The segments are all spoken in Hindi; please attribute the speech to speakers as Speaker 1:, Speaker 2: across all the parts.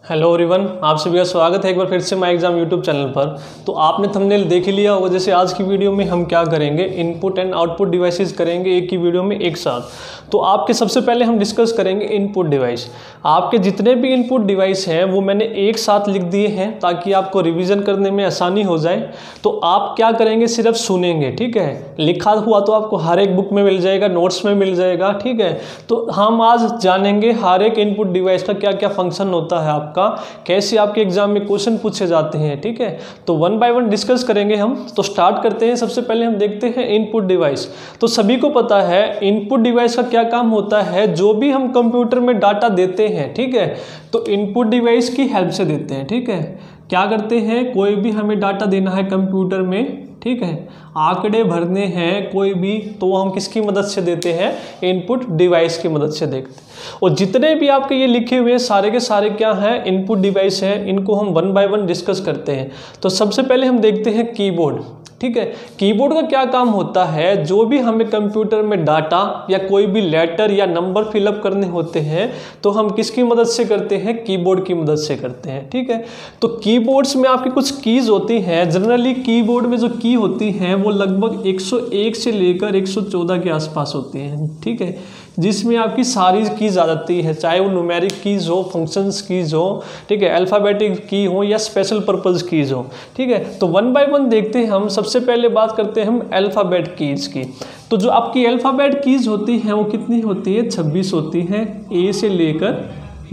Speaker 1: हेलो एवरीवन, आप सभी का स्वागत है एक बार फिर से माय एग्जाम यूट्यूब चैनल पर। तो आपने थंबनेल देख ही लिया होगा। जैसे आज की वीडियो में हम क्या करेंगे, इनपुट एंड आउटपुट डिवाइसेस करेंगे एक ही वीडियो में एक साथ। तो आपके सबसे पहले हम डिस्कस करेंगे इनपुट डिवाइस। आपके जितने भी इनपुट डिवाइस हैं वो मैंने एक साथ लिख दिए हैं ताकि आपको रिविज़न करने में आसानी हो जाए। तो आप क्या करेंगे, सिर्फ सुनेंगे, ठीक है। लिखा हुआ तो आपको हर एक बुक में मिल जाएगा, नोट्स में मिल जाएगा, ठीक है। तो हम आज जानेंगे हर एक इनपुट डिवाइस का क्या क्या फंक्शन होता है, आपका कैसे आपके एग्जाम में क्वेश्चन पूछे जाते हैं, ठीक है। तो वन बाय वन डिस्कस करेंगे हम। तो स्टार्ट करते हैं। सबसे पहले हम देखते हैं इनपुट डिवाइस। तो सभी को पता है इनपुट डिवाइस का क्या काम होता है। जो भी हम कंप्यूटर में डाटा देते हैं, ठीक है, तो इनपुट डिवाइस की हेल्प से देते हैं, ठीक है। क्या करते हैं, कोई भी हमें डाटा देना है कंप्यूटर में, ठीक है, आंकड़े भरने हैं कोई भी, तो हम किसकी मदद से देते हैं, इनपुट डिवाइस की मदद से देखते हैं। और जितने भी आपके ये लिखे हुए सारे के सारे क्या हैं, इनपुट डिवाइस हैं। इनको हम वन बाय वन डिस्कस करते हैं। तो सबसे पहले हम देखते हैं कीबोर्ड, ठीक है। कीबोर्ड का क्या काम होता है, जो भी हमें कंप्यूटर में डाटा या कोई भी लेटर या नंबर फिलअप करने होते हैं तो हम किसकी मदद से करते हैं, कीबोर्ड की मदद से करते हैं, ठीक है। तो कीबोर्ड्स में आपकी कुछ कीज होती हैं। जनरली कीबोर्ड में जो की होती हैं वो लगभग 101 से लेकर 114 के आसपास होती हैं, ठीक है, जिसमें आपकी सारी कीज आ जाती है, चाहे वो न्यूमेरिक कीज हो, फंक्शंस कीज हो, ठीक है, अल्फ़ाबेटिक की हो या स्पेशल पर्पस कीज हो, ठीक है। तो वन बाय वन देखते हैं हम। सबसे पहले बात करते हैं हम अल्फ़ाबेट कीज की। तो जो आपकी अल्फ़ाबेट कीज होती हैं वो कितनी होती है, 26 होती हैं, ए से लेकर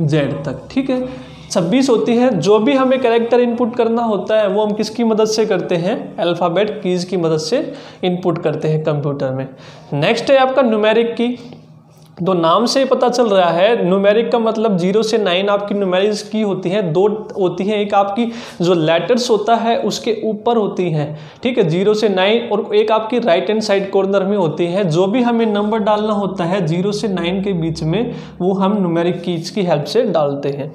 Speaker 1: जेड तक, ठीक है, 26 होती है। जो भी हमें कैरेक्टर इनपुट करना होता है वो हम किसकी मदद से करते हैं, अल्फ़ाबेट कीज की मदद से इनपुट करते हैं कंप्यूटर में। नेक्स्ट है आपका न्यूमेरिक की। तो नाम से पता चल रहा है, न्यूमेरिक का मतलब 0 से 9 आपकी न्यूमेरिक की होती हैं। दो होती हैं, एक आपकी जो लेटर्स होता है उसके ऊपर होती हैं, ठीक है, 0 से 9, और एक आपकी राइट हैंड साइड कॉर्नर में होती है। जो भी हमें नंबर डालना होता है 0 से 9 के बीच में, वो हम न्यूमेरिक कीज की हेल्प से डालते हैं।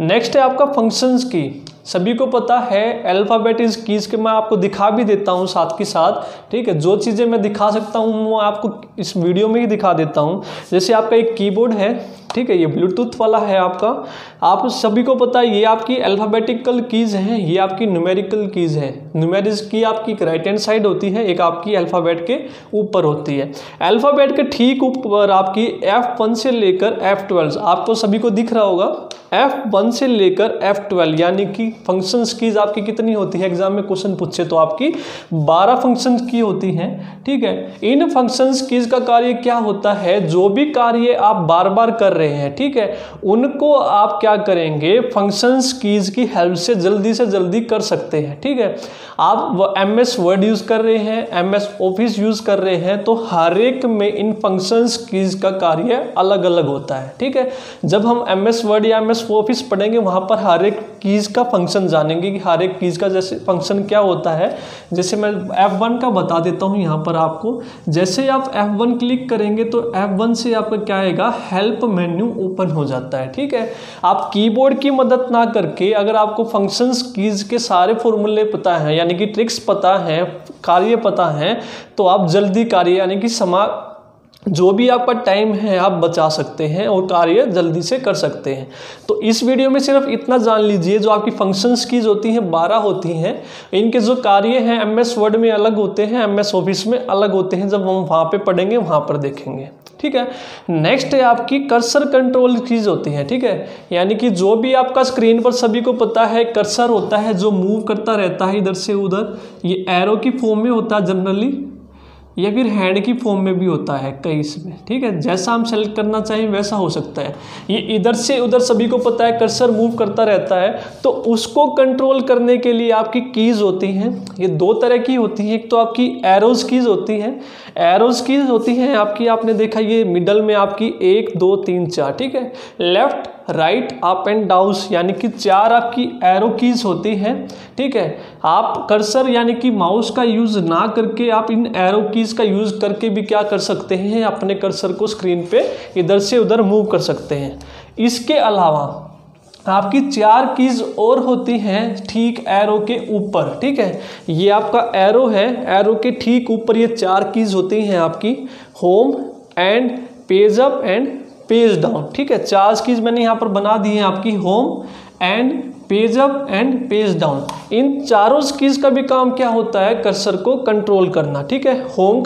Speaker 1: नेक्स्ट है आपका फंक्शंस की। सभी को पता है अल्फ़ाबेट इस कीज के मैं आपको दिखा भी देता हूँ साथ के साथ, ठीक है। जो चीज़ें मैं दिखा सकता हूँ वो आपको इस वीडियो में ही दिखा देता हूँ। जैसे आपका एक कीबोर्ड है, ठीक है, ये ब्लूटूथ वाला है आपका। आप सभी को पता है ये आपकी अल्फ़ाबेटिकल कीज हैं, ये आपकी न्यूमेरिकल कीज है। न्यूमेरिक की आपकी राइट हैंड साइड होती है, एक आपकी अल्फ़ाबेट के ऊपर होती है। अल्फ़ाबेट के ठीक ऊपर आपकी F1 से लेकर F12, आपको सभी को दिख रहा होगा, F1 से लेकर F12, यानी कि फंक्शंस कीज आपकी कितनी होती है। एग्जाम में क्वेश्चन पूछे तो आपकी 12 फंक्शंस की होती हैं, ठीक है। इन फंक्शंस कीज का कार्य क्या होता है, जो भी कार्य आप बार बार कर रहे हैं, ठीक है, उनको आप क्या करेंगे, फंक्शंस कीज की हेल्प से जल्दी कर सकते हैं, ठीक है। आप MS वर्ड यूज कर रहे हैं, MS ऑफिस यूज कर रहे हैं, तो हर एक में इन फंक्शंस कीज का कार्य अलग अलग होता है, ठीक है। जब हम MS वर्ड या MS ऑफिस पढ़ेंगे वहां पर हर एक कीज का फंक्शन जानेंगे कि हर एक कीज का जैसे फंक्शन क्या होता है। जैसे मैं F1 का बता देता हूं यहाँ पर आपको। जैसे आप F1 क्लिक करेंगे तो F1 से आपका क्या आएगा, हेल्प मेन्यू ओपन हो जाता है, ठीक है। आप कीबोर्ड की मदद ना करके अगर आपको फंक्शंस कीज के सारे फॉर्मूले पता है, यानी कि ट्रिक्स पता है, कार्य पता है, तो आप जल्दी कार्य यानी कि जो भी आपका टाइम है आप बचा सकते हैं और कार्य जल्दी से कर सकते हैं। तो इस वीडियो में सिर्फ इतना जान लीजिए, जो आपकी फंक्शंस कीज होती हैं 12 होती हैं। इनके जो कार्य हैं MS वर्ड में अलग होते हैं, MS ऑफिस में अलग होते हैं। जब हम वहाँ पे पढ़ेंगे वहाँ पर देखेंगे, ठीक है। नेक्स्ट है आपकी कर्सर कंट्रोल कीज होती है, ठीक है, यानी कि जो भी आपका स्क्रीन पर सभी को पता है कर्सर होता है जो मूव करता रहता है इधर से उधर। ये एरो की फॉर्म में होता है जनरली, या फिर हैंड की फॉर्म में भी होता है कई इसमें, ठीक है। जैसा हम सेलेक्ट करना चाहें वैसा हो सकता है। ये इधर से उधर सभी को पता है कर्सर मूव करता रहता है, तो उसको कंट्रोल करने के लिए आपकी कीज होती हैं। ये दो तरह की होती हैं। एक तो आपकी एरोज कीज होती हैं, एरोज कीज होती हैं आपकी, आपने देखा ये मिडल में आपकी 1 2 3 4, ठीक है, left right up and down, यानी कि 4 आपकी एरो कीज होती हैं, ठीक है। आप कर्सर यानी कि माउस का यूज ना करके आप इन एरो कीज का यूज करके भी क्या कर सकते हैं, अपने कर्सर को स्क्रीन पे इधर से उधर मूव कर सकते हैं। इसके अलावा आपकी 4 कीज और होती हैं ठीक एरो के ऊपर, ठीक है। ये आपका एरो है, एरो के ठीक ऊपर ये 4 कीज होती हैं आपकी, home end page up end page down. ठीक है, 4 कीज मैंने यहाँ पर बना दी है आपकी, home end page up end page down. इन चारों कीज का भी काम क्या होता है, कर्सर को कंट्रोल करना। ठीक है, होम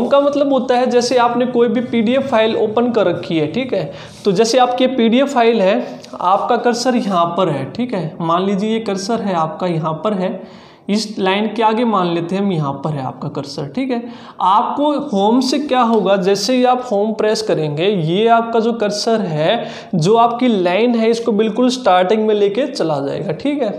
Speaker 1: का मतलब होता है जैसे आपने कोई भी पीडीएफ फाइल ओपन कर रखी है। ठीक है, तो जैसे आपकी पीडीएफ फाइल है, आपका कर्सर यहाँ पर है। ठीक है, मान लीजिए ये कर्सर है आपका यहाँ पर है, इस लाइन के आगे मान लेते हैं हम, यहाँ पर है आपका कर्सर। ठीक है, आपको होम से क्या होगा, जैसे ही आप होम प्रेस करेंगे, ये आपका जो कर्सर है, जो आपकी लाइन है, इसको बिल्कुल स्टार्टिंग में लेके चला जाएगा। ठीक है,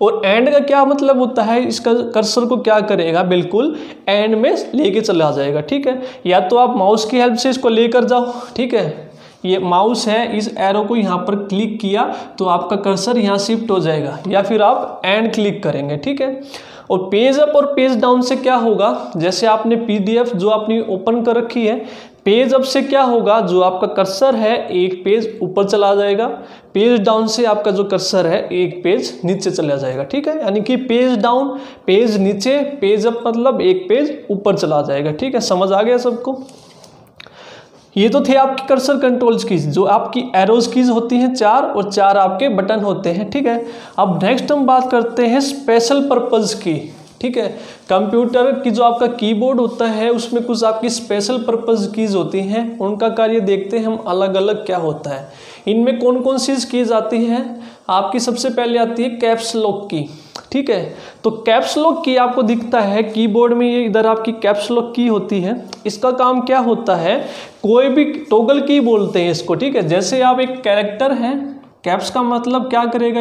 Speaker 1: और एंड का क्या मतलब होता है, इसका कर्सर को क्या करेगा, बिल्कुल एंड में लेके चला जाएगा। ठीक है, या तो आप माउस की हेल्प से इसको लेकर जाओ। ठीक है, ये माउस है, इस एरो को यहाँ पर क्लिक किया तो आपका कर्सर यहाँ शिफ्ट हो जाएगा, या फिर आप एंड क्लिक करेंगे। ठीक है, और पेज अप और पेज डाउन से क्या होगा, जैसे आपने पीडीएफ जो आपने ओपन कर रखी है, पेज अप से क्या होगा, जो आपका कर्सर है एक पेज ऊपर चला जाएगा, पेज डाउन से आपका जो कर्सर है एक पेज नीचे चला जाएगा। ठीक है, यानी कि पेज डाउन पेज नीचे, पेज अप मतलब एक पेज ऊपर चला जाएगा। ठीक है, समझ आ गया सबको। ये तो थे आपकी कर्सर कंट्रोल्स कीज, जो आपकी एरोज कीज होती हैं 4, और 4 आपके बटन होते हैं। ठीक है, अब नेक्स्ट हम बात करते हैं स्पेशल पर्पज की। ठीक है, कंप्यूटर की जो आपका कीबोर्ड होता है, उसमें कुछ आपकी स्पेशल पर्पज कीज होती हैं, उनका कार्य देखते हैं हम अलग अलग क्या होता है। इनमें कौन कौन सी कीज आती हैं, आपकी सबसे पहले आती है कैप्स लॉक की। ठीक है, तो कैप्स लॉक की आपको दिखता है कीबोर्ड में, ये इधर आपकी कैप्स लॉक की होती है। इसका काम क्या होता है, कोई भी टॉगल की बोलते हैं इसको। ठीक है, जैसे आप एक कैरेक्टर है, कैप्स का मतलब क्या करेगा,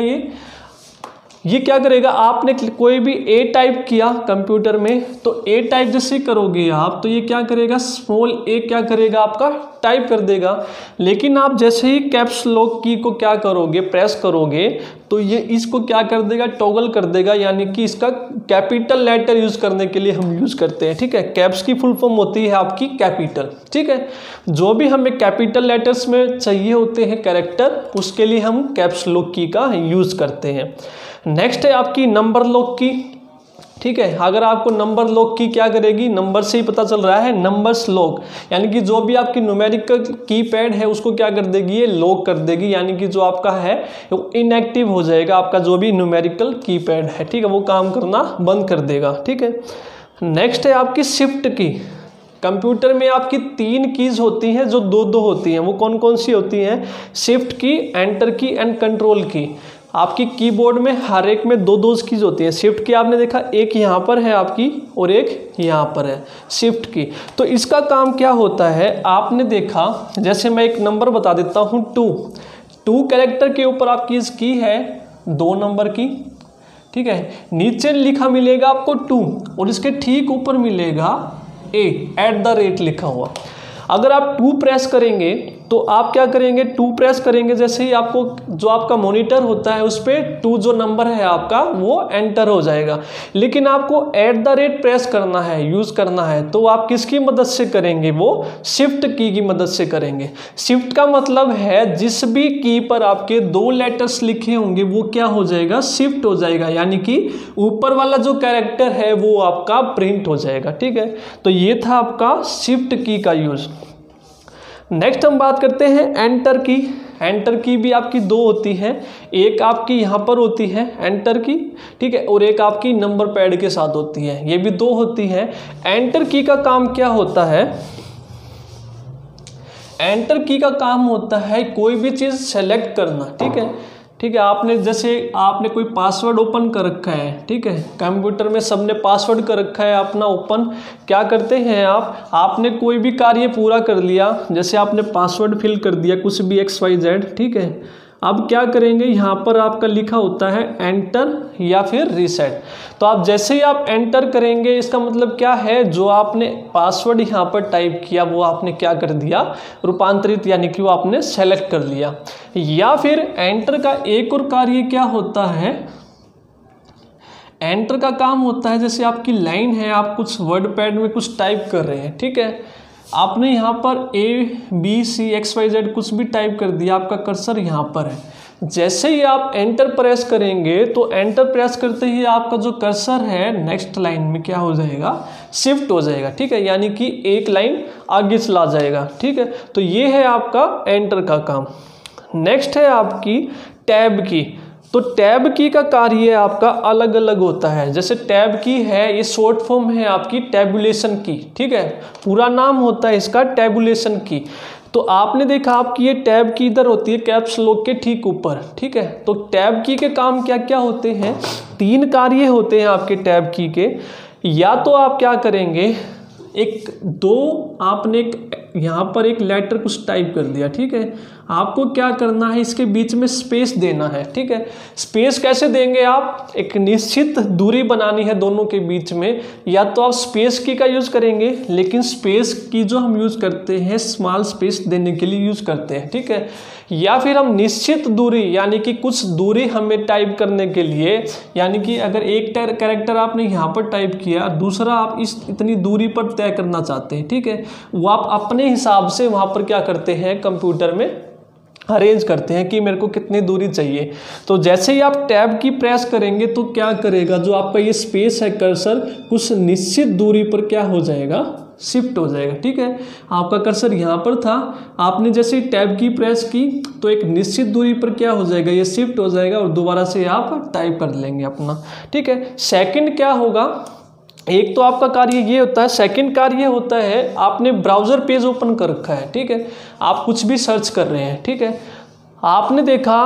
Speaker 1: ये क्या करेगा, आपने कोई भी ए टाइप किया कंप्यूटर में, तो ए टाइप जैसे करोगे आप, तो ये क्या करेगा, स्मॉल ए क्या करेगा, आपका टाइप कर देगा। लेकिन आप जैसे ही कैप्स लॉक की को क्या करोगे, प्रेस करोगे, तो ये इसको क्या कर देगा, टॉगल कर देगा, यानी कि इसका कैपिटल लेटर यूज करने के लिए हम यूज करते हैं। ठीक है, कैप्स की फुल फॉर्म होती है आपकी कैपिटल। ठीक है, जो भी हमें कैपिटल लेटर्स में चाहिए होते हैं कैरेक्टर, उसके लिए हम कैप्स लॉक की का यूज करते हैं। नेक्स्ट है आपकी नंबर लॉक की। ठीक है, अगर आपको नंबर लॉक की क्या करेगी, नंबर से ही पता चल रहा है, नंबर्स लॉक, यानी कि जो भी आपकी न्यूमेरिकल कीपैड है उसको क्या कर देगी, ये लॉक कर देगी, यानी कि जो आपका है वो इनएक्टिव हो जाएगा, आपका जो भी न्यूमेरिकल कीपैड है। ठीक है, वो काम करना बंद कर देगा। ठीक है, नेक्स्ट है आपकी शिफ्ट की। कंप्यूटर में आपकी 3 कीज होती हैं जो 2-2 होती हैं, वो कौन कौन सी होती हैं, शिफ्ट की, एंटर की एंड कंट्रोल की। आपकी कीबोर्ड में हर एक में 2-2 कीज होती है। शिफ्ट की आपने देखा एक यहाँ पर है आपकी और एक यहाँ पर है शिफ्ट की। तो इसका काम क्या होता है, आपने देखा, जैसे मैं एक नंबर बता देता हूँ 2 कैरेक्टर के ऊपर आपकी की है 2 नंबर की। ठीक है, नीचे लिखा मिलेगा आपको 2 और इसके ठीक ऊपर मिलेगा @ लिखा हुआ। अगर आप 2 प्रेस करेंगे तो आप क्या करेंगे, 2 प्रेस करेंगे, जैसे ही आपको जो आपका मॉनिटर होता है उस पर 2 जो नंबर है आपका वो एंटर हो जाएगा। लेकिन आपको @ प्रेस करना है, यूज़ करना है, तो आप किसकी मदद से करेंगे, वो शिफ्ट की मदद से करेंगे। शिफ्ट का मतलब है जिस भी की पर आपके 2 लेटर्स लिखे होंगे वो क्या हो जाएगा, शिफ्ट हो जाएगा, यानी कि ऊपर वाला जो कैरेक्टर है वो आपका प्रिंट हो जाएगा। ठीक है, तो ये था आपका शिफ्ट की का यूज़। नेक्स्ट हम बात करते हैं एंटर की। एंटर की भी आपकी 2 होती हैं, एक आपकी यहाँ पर होती है एंटर की, ठीक है, और एक आपकी नंबर पैड के साथ होती है, ये भी 2 होती हैं। एंटर की का काम क्या होता है, एंटर की का काम होता है कोई भी चीज़ सेलेक्ट करना। ठीक है, ठीक है, आपने जैसे आपने कोई पासवर्ड ओपन कर रखा है, ठीक है, कंप्यूटर में सबने पासवर्ड कर रखा है अपना ओपन, क्या करते हैं आपने कोई भी कार्य पूरा कर लिया, जैसे आपने पासवर्ड फिल कर दिया कुछ भी XYZ, ठीक है, अब क्या करेंगे, यहाँ पर आपका लिखा होता है एंटर या फिर रीसेट। तो आप जैसे ही आप एंटर करेंगे, इसका मतलब क्या है, जो आपने पासवर्ड यहाँ पर टाइप किया वो आपने क्या कर दिया, रूपांतरित, यानी कि वो आपने सेलेक्ट कर लिया। या फिर एंटर का एक और कार्य क्या होता है, एंटर का काम होता है जैसे आपकी लाइन है, आप कुछ वर्ड पैड में कुछ टाइप कर रहे हैं, ठीक है, आपने यहाँ पर ABCXYZ कुछ भी टाइप कर दिया, आपका कर्सर यहाँ पर है, जैसे ही आप एंटर प्रेस करेंगे तो एंटर प्रेस करते ही आपका जो कर्सर है नेक्स्ट लाइन में क्या हो जाएगा, शिफ्ट हो जाएगा, ठीक है, यानी कि एक लाइन आगे चला जाएगा, ठीक है। तो ये है आपका एंटर का काम। नेक्स्ट है आपकी टैब की। तो टैब की का कार्य आपका अलग अलग होता है। जैसे टैब की है, ये शॉर्ट फॉर्म है आपकी टैबुलेशन की, ठीक है, पूरा नाम होता है इसका टैबुलेशन की। तो आपने देखा आपकी ये टैब की इधर होती है कैप्स लॉक के ठीक ऊपर, ठीक है। तो टैब की के काम क्या क्या होते हैं, 3 कार्य होते हैं आपके टैब की के। या तो आप क्या करेंगे, आपने यहाँ पर एक लेटर कुछ टाइप कर दिया, ठीक है, आपको क्या करना है, इसके बीच में स्पेस देना है, ठीक है। स्पेस कैसे देंगे आप, एक निश्चित दूरी बनानी है दोनों के बीच में। या तो आप स्पेस की का यूज़ करेंगे, लेकिन स्पेस की जो हम यूज़ करते हैं स्मॉल स्पेस देने के लिए यूज़ करते हैं, ठीक है। या फिर हम निश्चित दूरी यानी कि कुछ दूरी हमें टाइप करने के लिए, यानी कि अगर एक कैरेक्टर आपने यहाँ पर टाइप किया, दूसरा आप इतनी दूरी पर तय करना चाहते हैं, ठीक है, वो आप अपने हिसाब से वहाँ पर क्या करते हैं, कंप्यूटर में अरेंज करते हैं कि मेरे को कितनी दूरी चाहिए। तो जैसे ही आप टैब की प्रेस करेंगे तो क्या करेगा, जो आपका ये स्पेस है कर्सर कुछ निश्चित दूरी पर क्या हो जाएगा, शिफ्ट हो जाएगा, ठीक है। आपका कर्सर यहाँ पर था, आपने जैसे ही टैब की प्रेस की तो एक निश्चित दूरी पर क्या हो जाएगा, ये शिफ्ट हो जाएगा और दोबारा से आप टाइप कर लेंगे अपना, ठीक है। सेकंड क्या होगा, एक तो आपका कार्य ये होता है, सेकंड कार्य होता है आपने ब्राउज़र पेज ओपन कर रखा है, ठीक है, आप कुछ भी सर्च कर रहे हैं, ठीक है। आपने देखा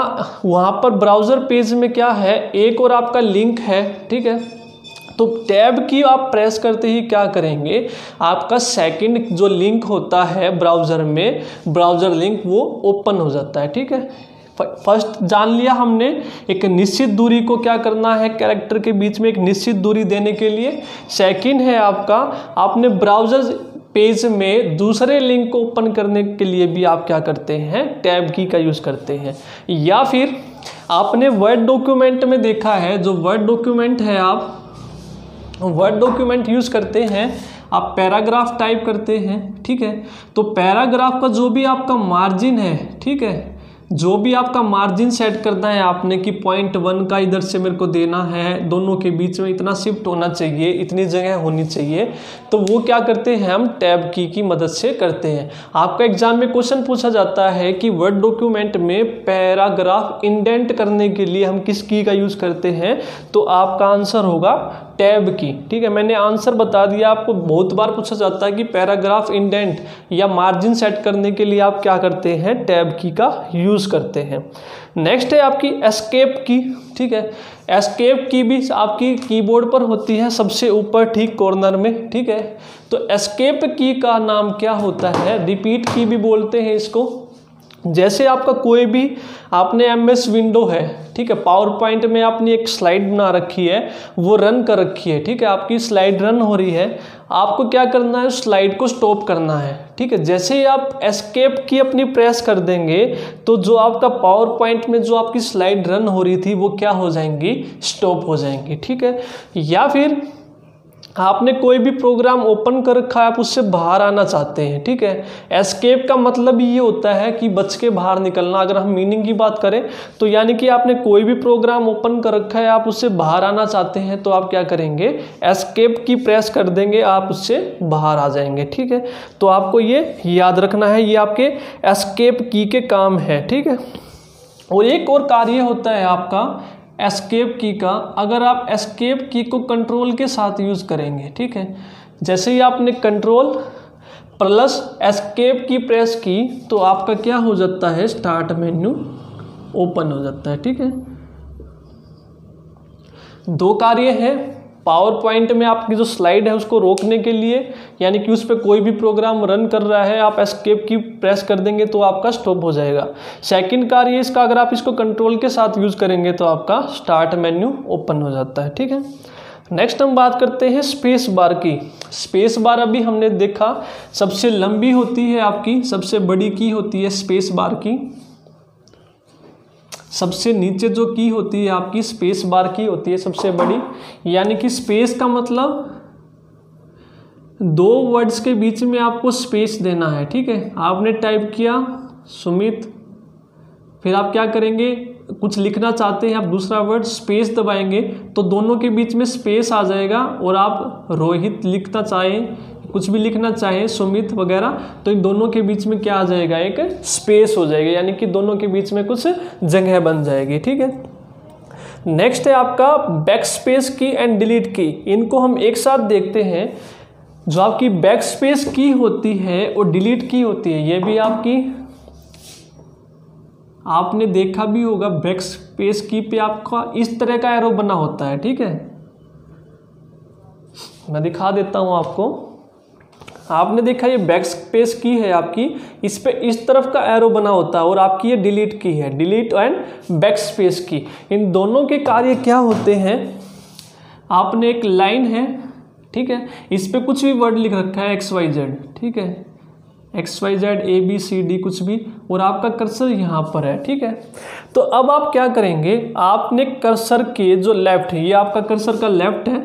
Speaker 1: वहाँ पर ब्राउज़र पेज में क्या है, एक और आपका लिंक है, ठीक है। तो टैब की आप प्रेस करते ही क्या करेंगे, आपका सेकंड जो लिंक होता है ब्राउज़र में, ब्राउज़र लिंक वो ओपन हो जाता है, ठीक है। फर्स्ट जान लिया हमने एक निश्चित दूरी को क्या करना है, कैरेक्टर के बीच में एक निश्चित दूरी देने के लिए। सेकंड है आपका, आपने ब्राउज़र पेज में दूसरे लिंक को ओपन करने के लिए भी आप क्या करते हैं, टैब की का यूज़ करते हैं। या फिर आपने वर्ड डॉक्यूमेंट में देखा है, जो वर्ड डॉक्यूमेंट है आप वर्ड डॉक्यूमेंट यूज़ करते हैं, आप पैराग्राफ टाइप करते हैं, ठीक है। तो पैराग्राफ का जो भी आपका मार्जिन है, ठीक है, जो भी आपका मार्जिन सेट करना है आपने कि 0.1 का इधर से मेरे को देना है, दोनों के बीच में इतना शिफ्ट होना चाहिए, इतनी जगह होनी चाहिए, तो वो क्या करते हैं, हम टैब की मदद से करते हैं। आपका एग्जाम में क्वेश्चन पूछा जाता है कि वर्ड डॉक्यूमेंट में पैराग्राफ इंडेंट करने के लिए हम किस की का यूज़ करते हैं, तो आपका आंसर होगा टैब की, ठीक है। मैंने आंसर बता दिया आपको, बहुत बार पूछा जाता है कि पैराग्राफ इंडेंट या मार्जिन सेट करने के लिए आप क्या करते हैं, टैब की का यूज़ करते हैं। नेक्स्ट है आपकी एस्केप की, ठीक है। एस्केप की भी आपकी कीबोर्ड पर होती है सबसे ऊपर ठीक कॉर्नर में, ठीक है। तो एस्केप की का नाम क्या होता है, रिपीट की भी बोलते हैं इसको। जैसे आपका कोई भी आपने MS विंडो है, ठीक है, पावर पॉइंट में आपने एक स्लाइड बना रखी है, वो रन कर रखी है, ठीक है, आपकी स्लाइड रन हो रही है, आपको क्या करना है, उस स्लाइड को स्टॉप करना है, ठीक है। जैसे ही आप एस्केप की अपनी प्रेस कर देंगे तो जो आपका पावर पॉइंट में जो आपकी स्लाइड रन हो रही थी वो क्या हो जाएंगी, स्टॉप हो जाएंगी, ठीक है। या फिर आपने कोई भी प्रोग्राम ओपन कर रखा है, आप उससे बाहर आना चाहते हैं, ठीक है। एस्केप का मतलब ये होता है कि बच के बाहर निकलना। अगर हम मीनिंग की बात करें तो यानी कि आपने कोई भी प्रोग्राम ओपन कर रखा है, आप उससे बाहर आना चाहते हैं, तो आप क्या करेंगे, एस्केप की प्रेस कर देंगे, आप उससे बाहर आ जाएंगे, ठीक है। तो आपको ये याद रखना है, ये आपके एस्केप की के काम है, ठीक है। और एक और कार्य होता है आपका एस्केप की का, अगर आप एस्केप की को कंट्रोल के साथ यूज़ करेंगे, ठीक है। जैसे ही आपने कंट्रोल प्लस एस्केप की प्रेस की तो आपका क्या हो जाता है, स्टार्ट मेन्यू ओपन हो जाता है, ठीक है। 2 कार्य हैं, पावर पॉइंट में आपकी जो स्लाइड है उसको रोकने के लिए, यानी कि उस पर कोई भी प्रोग्राम रन कर रहा है, आप एस्केप की प्रेस कर देंगे तो आपका स्टॉप हो जाएगा। सेकंड कार्य इसका, अगर आप इसको कंट्रोल के साथ यूज़ करेंगे तो आपका स्टार्ट मेन्यू ओपन हो जाता है, ठीक है। नेक्स्ट हम बात करते हैं स्पेस बार की। स्पेस बार अभी हमने देखा सबसे लंबी होती है आपकी, सबसे बड़ी की होती है स्पेस बार की। सबसे नीचे जो की होती है आपकी स्पेस बार की होती है सबसे बड़ी, यानी कि स्पेस का मतलब 2 वर्ड्स के बीच में आपको स्पेस देना है, ठीक है। आपने टाइप किया सुमित, फिर आप क्या करेंगे, कुछ लिखना चाहते हैं आप दूसरा वर्ड, स्पेस दबाएंगे तो दोनों के बीच में स्पेस आ जाएगा। और आप रोहित लिखना चाहें, कुछ भी लिखना चाहें, सुमित वगैरह, तो इन दोनों के बीच में क्या आ जाएगा, एक स्पेस हो जाएगा, यानी कि दोनों के बीच में कुछ जगह बन जाएगी। ठीक है, नेक्स्ट है आपका बैक स्पेस की एंड डिलीट की। इनको हम एक साथ देखते हैं। जो आपकी बैक स्पेस की होती है और डिलीट की होती है, ये भी आपकी आपने देखा भी होगा, बैक स्पेस की पे आपका इस तरह का एरो बना होता है। ठीक है, मैं दिखा देता हूं आपको। आपने देखा ये बैक स्पेस की है आपकी, इस पे इस तरफ का एरो बना होता है, और आपकी ये डिलीट की है, डिलीट एंड बैक स्पेस की। इन दोनों के कार्य क्या होते हैं, आपने एक लाइन है, ठीक है, इस पे कुछ भी वर्ड लिख रखा है XYZ, ठीक है, XYZ ABCD कुछ भी, और आपका कर्सर यहाँ पर है। ठीक है, तो अब आप क्या करेंगे, आपने कर्सर के जो लेफ्ट है, ये आपका कर्सर का लेफ्ट है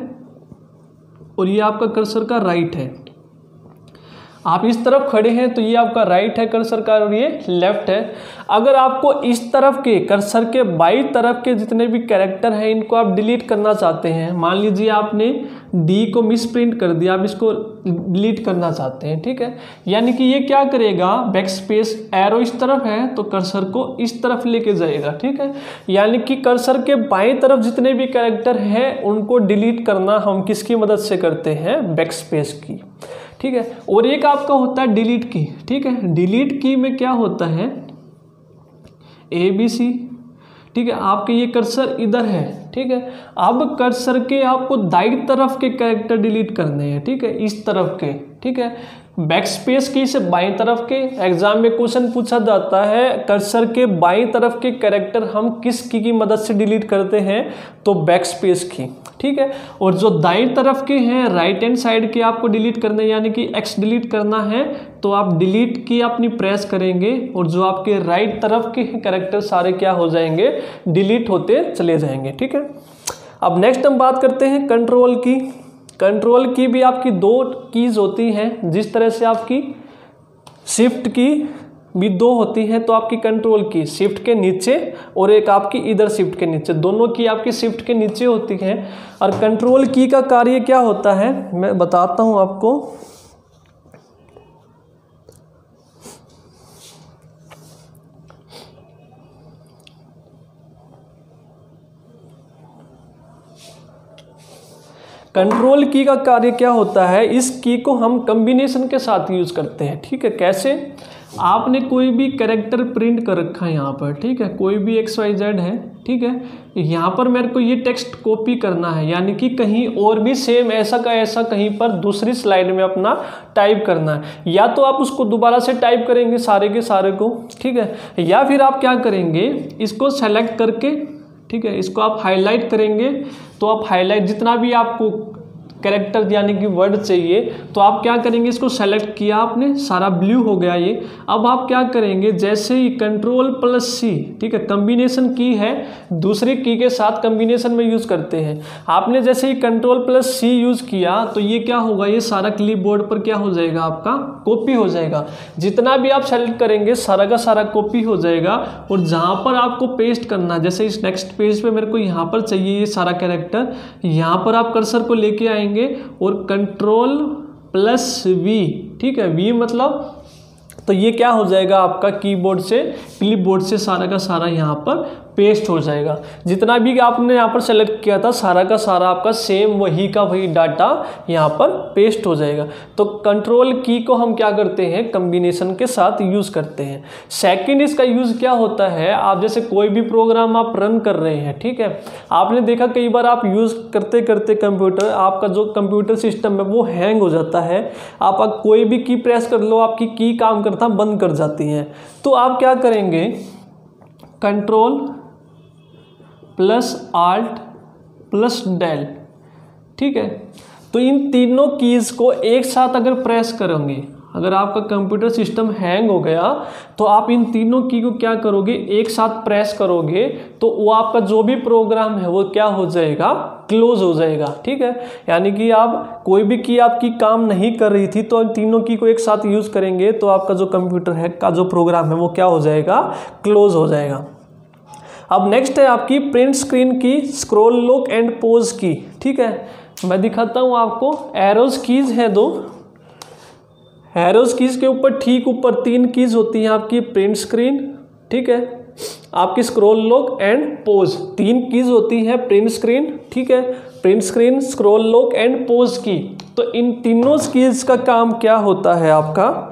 Speaker 1: और ये आपका कर्सर का राइट है। आप इस तरफ खड़े हैं तो ये आपका राइट है कर्सर का और ये लेफ्ट है। अगर आपको इस तरफ के कर्सर के बाई तरफ के जितने भी कैरेक्टर हैं इनको आप डिलीट करना चाहते हैं, मान लीजिए आपने डी को मिसप्रिंट कर दिया, आप इसको डिलीट करना चाहते हैं। ठीक है, यानी कि ये क्या करेगा, बैक स्पेस एरो इस तरफ है तो कर्सर को इस तरफ लेके जाएगा। ठीक है, यानी कि कर्सर के बाएं तरफ जितने भी कैरेक्टर हैं उनको डिलीट करना हम किसकी मदद से करते हैं, बैक स्पेस की। ठीक है, और एक आपका होता है डिलीट की। ठीक है, डिलीट की में क्या होता है, ABC, ठीक है, आपके ये कर्सर इधर है। ठीक है, अब कर्सर के आपको दाईं तरफ के कैरेक्टर डिलीट करने हैं। ठीक है, इस तरफ के। ठीक है, बैक स्पेस की से बाईं तरफ के। एग्जाम में क्वेश्चन पूछा जाता है कर्सर के बाईं तरफ के कैरेक्टर हम किस की मदद से डिलीट करते हैं, तो बैक स्पेस की। ठीक है, और जो दाईं तरफ के हैं राइट हैंड साइड के आपको डिलीट करने, यानी कि X डिलीट करना है तो आप डिलीट की अपनी प्रेस करेंगे और जो आपके राइट तरफ के कैरेक्टर सारे क्या हो जाएंगे, डिलीट होते चले जाएंगे। ठीक है, अब नेक्स्ट हम बात करते हैं कंट्रोल की। कंट्रोल की भी आपकी दो कीज होती हैं, जिस तरह से आपकी शिफ्ट की भी दो होती हैं, तो आपकी कंट्रोल की शिफ्ट के नीचे और एक आपकी इधर शिफ्ट के नीचे, दोनों की आपकी शिफ्ट के नीचे होती हैं। और कंट्रोल की का कार्य क्या होता है मैं बताता हूं आपको। कंट्रोल की का कार्य क्या होता है, इस की को हम कॉम्बिनेशन के साथ यूज करते हैं। ठीक है, कैसे, आपने कोई भी कैरेक्टर प्रिंट कर रखा है यहाँ पर। ठीक है, कोई भी XYZ है। ठीक है, यहाँ पर मेरे को ये टेक्स्ट कॉपी करना है, यानी कि कहीं और भी सेम ऐसा का ऐसा कहीं पर दूसरी स्लाइड में अपना टाइप करना है। या तो आप उसको दोबारा से टाइप करेंगे सारे के सारे को। ठीक है, या फिर आप क्या करेंगे, इसको सेलेक्ट करके, ठीक है, इसको आप हाईलाइट करेंगे तो आप हाईलाइट जितना भी आपको कैरेक्टर यानी कि वर्ड चाहिए तो आप क्या करेंगे, इसको सेलेक्ट किया आपने, सारा ब्लू हो गया ये। अब आप क्या करेंगे, जैसे ही Ctrl+C, ठीक है, कॉम्बिनेशन की है, दूसरी की के साथ कॉम्बिनेशन में यूज करते हैं। आपने जैसे ही Ctrl+C यूज किया तो ये क्या होगा, ये सारा क्लिपबोर्ड पर क्या हो जाएगा, आपका कॉपी हो जाएगा। जितना भी आप सेलेक्ट करेंगे सारा का सारा कॉपी हो जाएगा। और जहाँ पर आपको पेस्ट करना, जैसे इस नेक्स्ट पेज पे मेरे को यहाँ पर चाहिए ये सारा कैरेक्टर, यहाँ पर आप कर्सर को लेके आएंगे और Ctrl+V, ठीक है, V मतलब, तो ये क्या हो जाएगा आपका कीबोर्ड से, क्लिपबोर्ड से सारा का सारा यहाँ पर पेस्ट हो जाएगा। जितना भी आपने यहाँ पर सेलेक्ट किया था सारा का सारा आपका सेम वही का वही डाटा यहाँ पर पेस्ट हो जाएगा। तो कंट्रोल की को हम क्या करते हैं, कॉम्बिनेशन के साथ यूज करते हैं। सेकंड इसका यूज क्या होता है, आप जैसे कोई भी प्रोग्राम आप रन कर रहे हैं, ठीक है, आपने देखा कई बार आप यूज करते करते कंप्यूटर, आपका जो कंप्यूटर सिस्टम है वो हैंग हो जाता है। आप कोई भी की प्रेस कर लो, आपकी की काम करता बंद कर जाती है। तो आप क्या करेंगे, Ctrl+Alt+Del, ठीक है, तो इन तीनों कीज को एक साथ अगर प्रेस करेंगे, अगर आपका कंप्यूटर सिस्टम हैंग हो गया तो आप इन तीनों की को क्या करोगे, एक साथ प्रेस करोगे तो वो आपका जो भी प्रोग्राम है वो क्या हो जाएगा, क्लोज हो जाएगा। ठीक है, यानी कि आप कोई भी की आपकी काम नहीं कर रही थी तो इन तीनों की को एक साथ यूज करेंगे तो आपका जो कंप्यूटर है का जो प्रोग्राम है वो क्या हो जाएगा, क्लोज हो जाएगा। अब नेक्स्ट है आपकी प्रिंट स्क्रीन की स्क्रॉल लॉक एंड पॉज की। ठीक है, मैं दिखाता हूँ आपको। एरोज कीज है दो, एरोज कीज के ऊपर ठीक ऊपर 3 कीज होती हैं आपकी प्रिंट स्क्रीन, ठीक है, आपकी scroll lock and pause, 3 keys होती हैं प्रिंट स्क्रीन, ठीक है, print screen, scroll lock and pause की। तो इन तीनों कीज का काम क्या होता है आपका,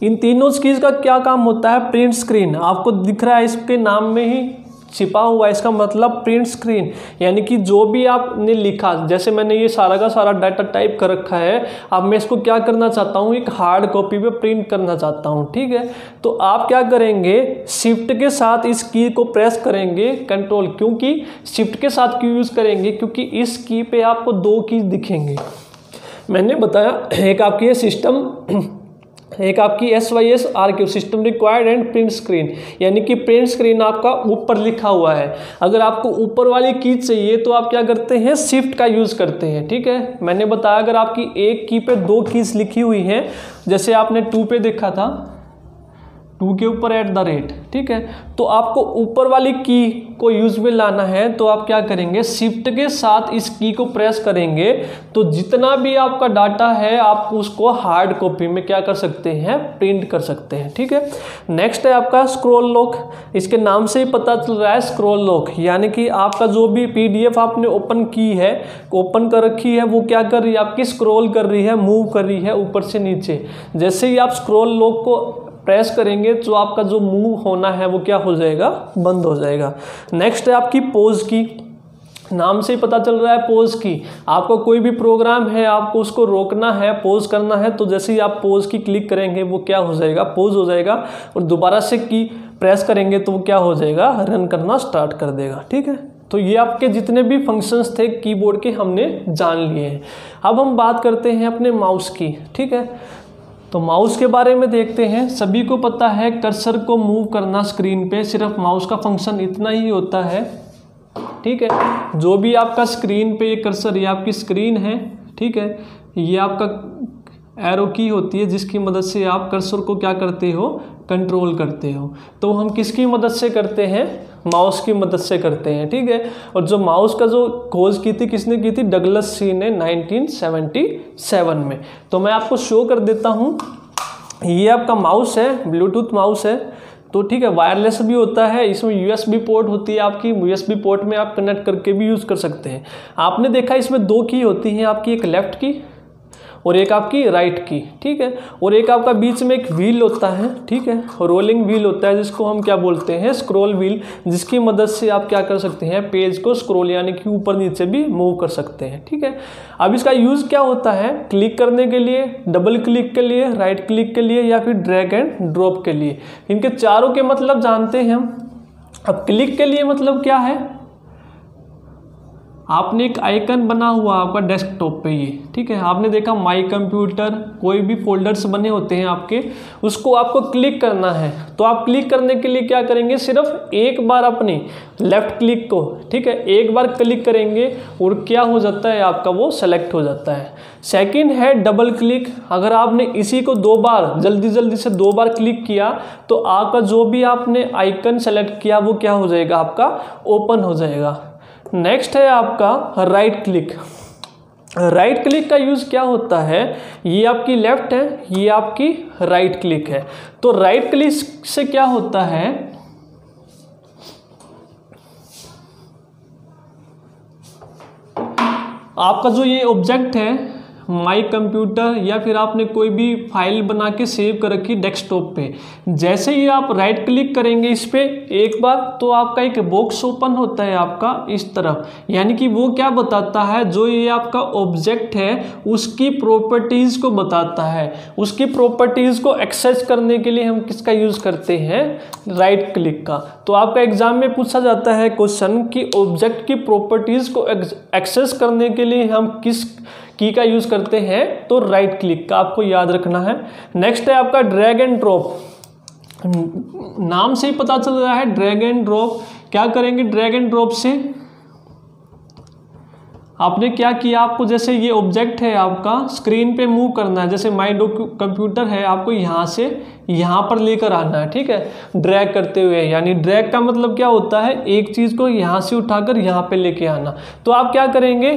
Speaker 1: इन तीनों कीज का क्या काम होता है, प्रिंट स्क्रीन आपको दिख रहा है इसके नाम में ही छिपा हुआ है, इसका मतलब प्रिंट स्क्रीन, यानी कि जो भी आपने लिखा, जैसे मैंने ये सारा का सारा डाटा टाइप कर रखा है, अब मैं इसको क्या करना चाहता हूँ, एक हार्ड कॉपी पे प्रिंट करना चाहता हूँ। ठीक है, तो आप क्या करेंगे, शिफ्ट के साथ इस की को प्रेस करेंगे, कंट्रोल, क्योंकि शिफ्ट के साथ क्यों यूज़ करेंगे, क्योंकि इस की पे आपको 2 कीज दिखेंगे। मैंने बताया एक आपकी ये सिस्टम, एक आपकी SYSRQ system required and print screen, यानी कि प्रिंट स्क्रीन आपका ऊपर लिखा हुआ है। अगर आपको ऊपर वाली की चाहिए तो आप क्या करते हैं, शिफ्ट का यूज़ करते हैं। ठीक है, मैंने बताया अगर आपकी एक की पे 2 कीज लिखी हुई हैं, जैसे आपने 2 पे देखा था, 2 के ऊपर @ ठीक है, तो आपको ऊपर वाली की को यूज में लाना है तो आप क्या करेंगे, शिफ्ट के साथ इस की को प्रेस करेंगे तो जितना भी आपका डाटा है आप उसको हार्ड कॉपी में क्या कर सकते हैं, प्रिंट कर सकते हैं। ठीक है, नेक्स्ट है आपका स्क्रॉल लॉक। इसके नाम से ही पता चल रहा है स्क्रॉल लॉक, यानी कि आपका जो भी PDF आपने ओपन की है, ओपन कर रखी है, वो क्या कर रही है, आपकी स्क्रॉल कर रही है, मूव कर रही है ऊपर से नीचे। जैसे ही आप स्क्रॉल लॉक को प्रेस करेंगे तो आपका जो मूव होना है वो क्या हो जाएगा, बंद हो जाएगा। नेक्स्ट है आपकी पॉज की, नाम से ही पता चल रहा है पॉज की, आपको कोई भी प्रोग्राम है आपको उसको रोकना है, पॉज करना है, तो जैसे ही आप पॉज की क्लिक करेंगे वो क्या हो जाएगा, पॉज हो जाएगा, और दोबारा से की प्रेस करेंगे तो वो क्या हो जाएगा, रन करना स्टार्ट कर देगा। ठीक है, तो ये आपके जितने भी फंक्शंस थे कीबोर्ड के हमने जान लिए हैं। अब हम बात करते हैं अपने माउस की। ठीक है, तो माउस के बारे में देखते हैं। सभी को पता है कर्सर को मूव करना स्क्रीन पे, सिर्फ माउस का फंक्शन इतना ही होता है। ठीक है, जो भी आपका स्क्रीन पे ये कर्सर, ये आपकी स्क्रीन है, ठीक है, ये आपका एरो की होती है जिसकी मदद से आप कर्सर को क्या करते हो, कंट्रोल करते हो। तो हम किसकी मदद से करते हैं, माउस की मदद से करते हैं। ठीक है, और जो माउस का जो खोज की थी किसने की थी, डगलस सी ने 1977 में। तो मैं आपको शो कर देता हूँ, ये आपका माउस है, ब्लूटूथ माउस है। तो ठीक है, वायरलेस भी होता है, इसमें USB पोर्ट होती है आपकी, USB पोर्ट में आप कनेक्ट करके भी यूज़ कर सकते हैं। आपने देखा इसमें 2 की होती हैं आपकी, एक लेफ्ट की और एक आपकी राइट की। ठीक है, और एक आपका बीच में एक व्हील होता है, ठीक है, रोलिंग व्हील होता है जिसको हम क्या बोलते हैं, स्क्रॉल व्हील, जिसकी मदद से आप क्या कर सकते हैं, पेज को स्क्रॉल यानी कि ऊपर नीचे भी मूव कर सकते हैं। ठीक है, अब इसका यूज़ क्या होता है, क्लिक करने के लिए, डबल क्लिक के लिए, राइट क्लिक के लिए, या फिर ड्रैग एंड ड्रॉप के लिए। इनके चारों के मतलब जानते हैं हम। अब क्लिक के लिए मतलब क्या है, आपने एक आइकन बना हुआ आपका डेस्कटॉप पे ये, ठीक है, आपने देखा माई कंप्यूटर, कोई भी फोल्डर्स बने होते हैं आपके, उसको आपको क्लिक करना है। तो आप क्लिक करने के लिए क्या करेंगे, सिर्फ एक बार अपनी लेफ्ट क्लिक को, ठीक है, एक बार क्लिक करेंगे और क्या हो जाता है आपका, वो सेलेक्ट हो जाता है। सेकंड है डबल क्लिक, अगर आपने इसी को 2 बार जल्दी से 2 बार क्लिक किया तो आपका जो भी आपने आइकन सेलेक्ट किया वो क्या हो जाएगा, आपका ओपन हो जाएगा। नेक्स्ट है आपका राइट क्लिक। राइट क्लिक का यूज़ क्या होता है, ये आपकी लेफ्ट है, ये आपकी राइट क्लिक है। तो राइट क्लिक से क्या होता है, आपका जो ये ऑब्जेक्ट है माई कंप्यूटर, या फिर आपने कोई भी फाइल बना के सेव कर रखी डेस्कटॉप पे, जैसे ही आप राइट क्लिक करेंगे इस पे एक बार तो आपका एक बॉक्स ओपन होता है आपका इस तरफ, यानी कि वो क्या बताता है, जो ये आपका ऑब्जेक्ट है उसकी प्रॉपर्टीज़ को बताता है। उसकी प्रॉपर्टीज़ को एक्सेस करने के लिए हम किसका यूज़ करते हैं, राइट क्लिक का। तो आपका एग्जाम में पूछा जाता है क्वेश्चन कि ऑब्जेक्ट की प्रॉपर्टीज़ को एक्सेस करने के लिए हम की का यूज़ करते हैं तो राइट क्लिक का आपको याद रखना है। नेक्स्ट है आपका ड्रैग एंड ड्रॉप। नाम से ही पता चल रहा है ड्रैग एंड ड्रॉप। क्या करेंगे ड्रैग एंड ड्रॉप से? आपने क्या किया, आपको जैसे ये ऑब्जेक्ट है आपका स्क्रीन पे मूव करना है, जैसे माई कंप्यूटर है, आपको यहाँ से यहाँ पर लेकर आना है, ठीक है, ड्रैग करते हुए। यानी ड्रैग का मतलब क्या होता है, एक चीज़ को यहाँ से उठाकर यहाँ पे लेके आना। तो आप क्या करेंगे,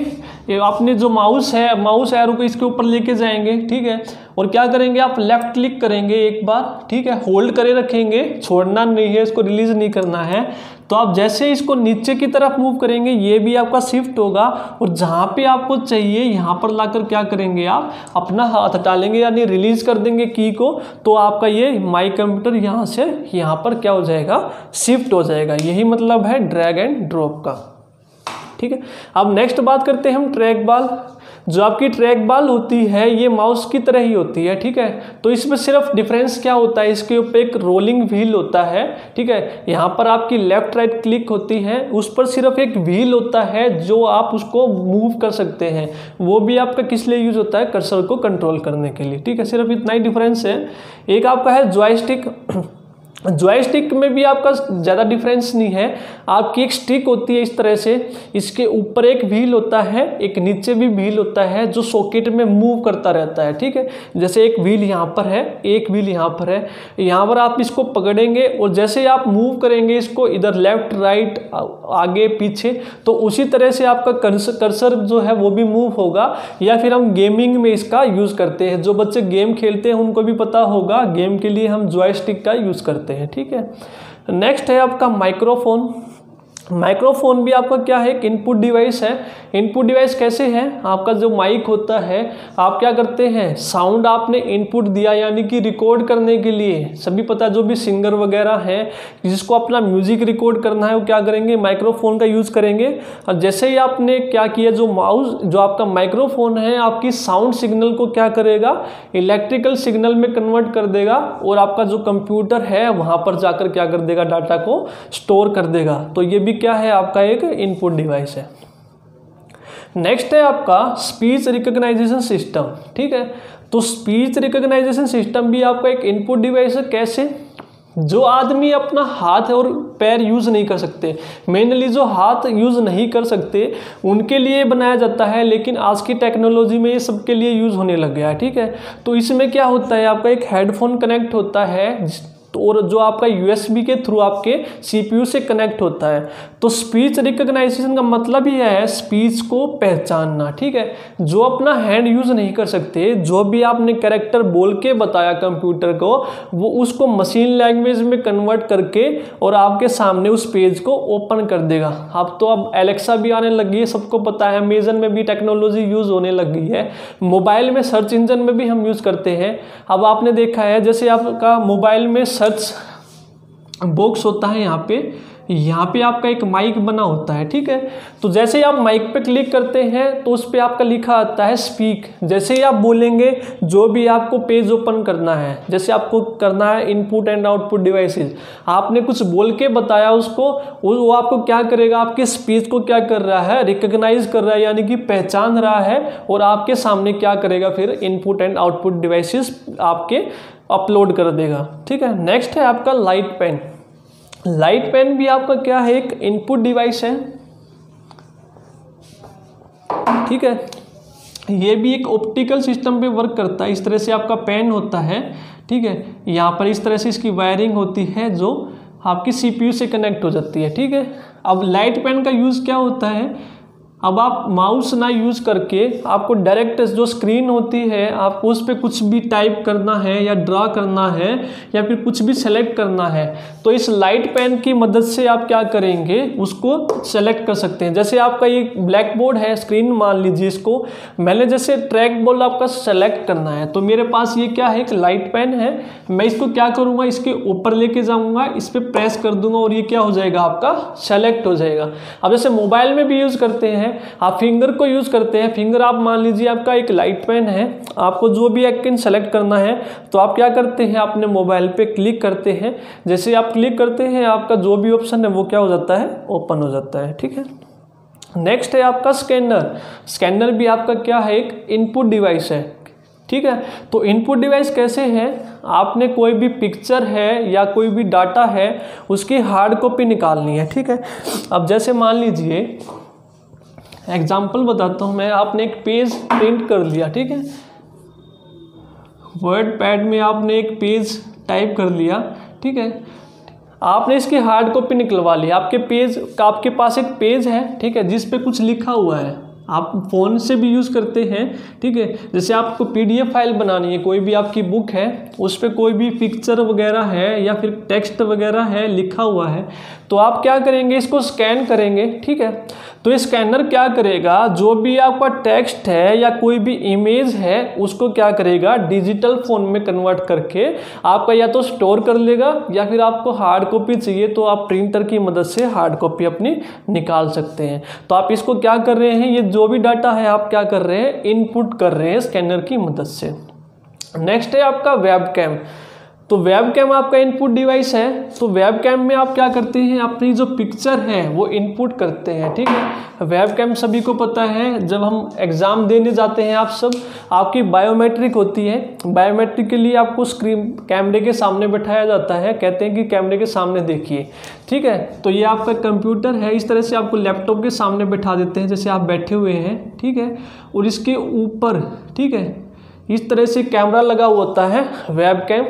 Speaker 1: आपने जो माउस है, माउस एरो को इसके ऊपर लेके जाएंगे, ठीक है, और क्या करेंगे आप लेफ्ट क्लिक करेंगे एक बार, ठीक है, होल्ड करे रखेंगे, छोड़ना नहीं है, इसको रिलीज नहीं करना है। तो आप जैसे इसको नीचे की तरफ मूव करेंगे ये भी आपका शिफ्ट होगा, और जहाँ पे आपको चाहिए यहाँ पर लाकर क्या करेंगे आप अपना हाथ डालेंगे, यानी रिलीज कर देंगे की को, तो आपका ये माई कंप्यूटर यहाँ से यहाँ पर क्या हो जाएगा, शिफ्ट हो जाएगा। यही मतलब है ड्रैग एंड ड्रॉप का, ठीक है। अब नेक्स्ट बात करते हैं हम ट्रैक बॉल। जो आपकी ट्रैक बॉल होती है ये माउस की तरह ही होती है, ठीक है। तो इसमें सिर्फ डिफरेंस क्या होता है, इसके ऊपर एक रोलिंग व्हील होता है, ठीक है। यहाँ पर आपकी लेफ्ट राइट क्लिक होती है, उस पर सिर्फ एक व्हील होता है जो आप उसको मूव कर सकते हैं। वो भी आपका किस लिए यूज होता है, कर्सर को कंट्रोल करने के लिए, ठीक है। सिर्फ इतना ही डिफरेंस है। एक आपका है जॉयस्टिक। जॉयस्टिक में भी आपका ज़्यादा डिफरेंस नहीं है। आपकी एक स्टिक होती है इस तरह से, इसके ऊपर एक व्हील होता है, एक नीचे भी व्हील होता है जो सॉकेट में मूव करता रहता है, ठीक है। जैसे एक व्हील यहाँ पर है, एक व्हील यहाँ पर है, यहाँ पर आप इसको पकड़ेंगे और जैसे आप मूव करेंगे इसको इधर लेफ्ट राइट आगे पीछे, तो उसी तरह से आपका कर्सर जो है वो भी मूव होगा। या फिर हम गेमिंग में इसका यूज़ करते हैं, जो बच्चे गेम खेलते हैं उनको भी पता होगा, गेम के लिए हम जॉयस्टिक का यूज़ करते हैं, ठीक है। नेक्स्ट है आपका माइक्रोफोन। माइक्रोफोन भी आपका क्या है, एक इनपुट डिवाइस है। इनपुट डिवाइस कैसे है, आपका जो माइक होता है, आप क्या करते हैं, साउंड आपने इनपुट दिया यानी कि रिकॉर्ड करने के लिए, सभी पता जो भी सिंगर वगैरह हैं जिसको अपना म्यूजिक रिकॉर्ड करना है वो क्या करेंगे, माइक्रोफोन का यूज़ करेंगे। और जैसे ही आपने क्या किया, जो माउस जो आपका माइक्रोफोन है आपकी साउंड सिग्नल को क्या करेगा, इलेक्ट्रिकल सिग्नल में कन्वर्ट कर देगा, और आपका जो कंप्यूटर है वहाँ पर जाकर क्या कर देगा, डाटा को स्टोर कर देगा। तो ये भी क्या है, आपका एक इनपुट डिवाइस है। नेक्स्ट है आपका स्पीच रिकॉग्नाइजेशन सिस्टम, ठीक है। तो स्पीच रिकॉग्नाइजेशन सिस्टम भी आपका एक इनपुट डिवाइस है। कैसे, जो आदमी अपना हाथ और पैर यूज़ नहीं कर सकते, मेनली जो हाथ यूज़ नहीं कर सकते उनके लिए बनाया जाता है, लेकिन आज की टेक्नोलॉजी में ये सबके लिए यूज़ होने लग गया है, ठीक है। तो इसमें क्या होता है, आपका एक हेडफोन कनेक्ट होता है और जो आपका USB के थ्रू आपके CPU से कनेक्ट होता है। तो स्पीच रिकॉग्नाइजेशन का मतलब ही है स्पीच को पहचानना, ठीक है। जो अपना हैंड यूज़ नहीं कर सकते, जो भी आपने कैरेक्टर बोल के बताया कंप्यूटर को, वो उसको मशीन लैंग्वेज में कन्वर्ट करके और आपके सामने उस पेज को ओपन कर देगा। अब तो अब एलेक्सा भी आने लगी है, सबको पता है, अमेजन में भी टेक्नोलॉजी यूज़ होने लगी है, मोबाइल में सर्च इंजन में भी हम यूज़ करते हैं। अब आपने देखा है जैसे आपका मोबाइल में सर्च बॉक्स होता है, यहाँ पे आपका एक माइक बना होता है, ठीक है। तो जैसे ही आप माइक पे क्लिक करते हैं तो उस पर आपका लिखा आता है स्पीक। जैसे ही आप बोलेंगे जो भी आपको पेज ओपन करना है, जैसे आपको करना है इनपुट एंड आउटपुट डिवाइसेस, आपने कुछ बोल के बताया उसको, वो आपको क्या करेगा, आपके स्पीच को क्या कर रहा है, रिकॉग्नाइज कर रहा है, यानी कि पहचान रहा है, और आपके सामने क्या करेगा, फिर इनपुट एंड आउटपुट डिवाइसेस आपके अपलोड कर देगा, ठीक है। नेक्स्ट है आपका लाइट पेन। लाइट पेन भी आपका क्या है, एक इनपुट डिवाइस है, ठीक है। ये भी एक ऑप्टिकल सिस्टम पे वर्क करता है। इस तरह से आपका पेन होता है, ठीक है, यहाँ पर इस तरह से इसकी वायरिंग होती है जो आपकी CPU से कनेक्ट हो जाती है, ठीक है। अब लाइट पेन का यूज़ क्या होता है, अब आप माउस ना यूज़ करके आपको डायरेक्ट जो स्क्रीन होती है आपको उस पर कुछ भी टाइप करना है या ड्रा करना है या फिर कुछ भी सेलेक्ट करना है, तो इस लाइट पेन की मदद से आप क्या करेंगे, उसको सेलेक्ट कर सकते हैं। जैसे आपका ये ब्लैक बोर्ड है, स्क्रीन मान लीजिए, इसको मैंने जैसे ट्रैक बॉल आपका सेलेक्ट करना है, तो मेरे पास ये क्या है, एक लाइट पेन है। मैं इसको क्या करूँगा, इसके ऊपर लेके जाऊँगा, इस पर प्रेस कर दूंगा और ये क्या हो जाएगा, आपका सेलेक्ट हो जाएगा। अब जैसे मोबाइल में भी यूज़ करते हैं, आप फिंगर को यूज़ करते हैं। फिंगर आप मान लीजिए आपका एक लाइट पेन है, आपको जो भी आइकन सेलेक्ट करना है तो आप क्या करते हैं, अपने मोबाइल पे क्लिक करते हैं। जैसे आप क्लिक करते हैं आपका जो भी ऑप्शन है वो क्या हो जाता है, ओपन हो जाता है, ठीक है। नेक्स्ट है आपका स्कैनर। स्कैनर भी आपका क्या है, एक इनपुट डिवाइस है, ठीक है। तो इनपुट डिवाइस कैसे है, आपने कोई भी पिक्चर है या कोई भी डाटा है उसकी हार्ड कॉपी निकालनी है, ठीक है। अब जैसे मान लीजिए एग्जांपल बताता हूँ मैं, आपने एक पेज प्रिंट कर लिया, ठीक है, वर्ड पैड में आपने एक पेज टाइप कर लिया, ठीक है, आपने इसकी हार्ड कॉपी निकलवा ली। आपके पास एक पेज है, ठीक है, जिस पे कुछ लिखा हुआ है, आप फ़ोन से भी यूज़ करते हैं, ठीक है। जैसे आपको PDF फाइल बनानी है, कोई भी आपकी बुक है उस पर कोई भी पिक्चर वगैरह है या फिर टेक्स्ट वगैरह है लिखा हुआ है, तो आप क्या करेंगे, इसको स्कैन करेंगे, ठीक है। तो ये स्कैनर क्या करेगा, जो भी आपका टेक्स्ट है या कोई भी इमेज है उसको क्या करेगा, डिजिटल फॉर्म में कन्वर्ट करके आपका या तो स्टोर कर लेगा, या फिर आपको हार्ड कॉपी चाहिए तो आप प्रिंटर की मदद से हार्ड कॉपी अपनी निकाल सकते हैं। तो आप इसको क्या कर रहे हैं, ये जो भी डाटा है आप क्या कर रहे हैं, इनपुट कर रहे हैं स्कैनर की मदद से। नेक्स्ट है आपका वेबकैम। तो वेबकैम आपका इनपुट डिवाइस है। तो वेबकैम में आप क्या करते हैं, अपनी जो पिक्चर है वो इनपुट करते हैं, ठीक है। वेबकैम सभी को पता है, जब हम एग्ज़ाम देने जाते हैं आप सब, आपकी बायोमेट्रिक होती है। बायोमेट्रिक के लिए आपको स्क्रीन कैमरे के सामने बैठाया जाता है, कहते हैं कि कैमरे के सामने देखिए, ठीक है। तो ये आपका कंप्यूटर है, इस तरह से आपको लैपटॉप के सामने बैठा देते हैं, जैसे आप बैठे हुए हैं, ठीक है, और इसके ऊपर, ठीक है, इस तरह से कैमरा लगा हुआ होता है वेबकैम।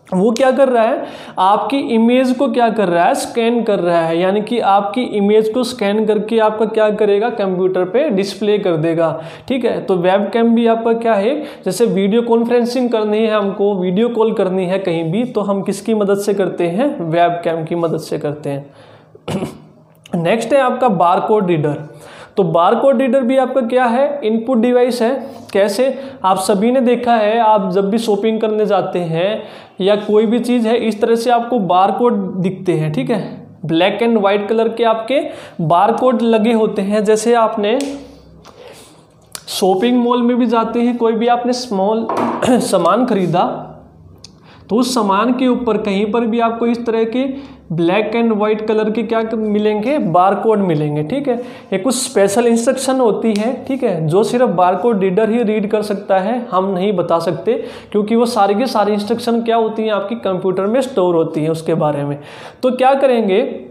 Speaker 1: वो क्या कर रहा है, आपकी इमेज को क्या कर रहा है, स्कैन कर रहा है, यानी कि आपकी इमेज को स्कैन करके आपका क्या करेगा, कंप्यूटर पे डिस्प्ले कर देगा, ठीक है। तो वेबकैम भी आपका क्या है, जैसे वीडियो कॉन्फ्रेंसिंग करनी है, हमको वीडियो कॉल करनी है कहीं भी, तो हम किसकी मदद से करते हैं, वेबकैम की मदद से करते हैं। नेक्स्ट है आपका बारकोड रीडर। तो बारकोड रीडर भी आपका क्या है, इनपुट डिवाइस है। कैसे, आप सभी ने देखा है, आप जब भी शॉपिंग करने जाते हैं या कोई भी चीज़ है, इस तरह से आपको बारकोड दिखते हैं, ठीक है, ब्लैक एंड वाइट कलर के आपके बारकोड लगे होते हैं। जैसे आपने शॉपिंग मॉल में भी जाते हैं, कोई भी आपने स्मॉल सामान खरीदा, तो उस सामान के ऊपर कहीं पर भी आपको इस तरह के ब्लैक एंड वाइट कलर के क्या मिलेंगे, बारकोड मिलेंगे, ठीक है। ये कुछ स्पेशल इंस्ट्रक्शन होती है, ठीक है, जो सिर्फ बारकोड रीडर ही रीड कर सकता है, हम नहीं बता सकते, क्योंकि वो सारी की सारी इंस्ट्रक्शन क्या होती हैं, आपकी कंप्यूटर में स्टोर होती हैं उसके बारे में। तो क्या करेंगे,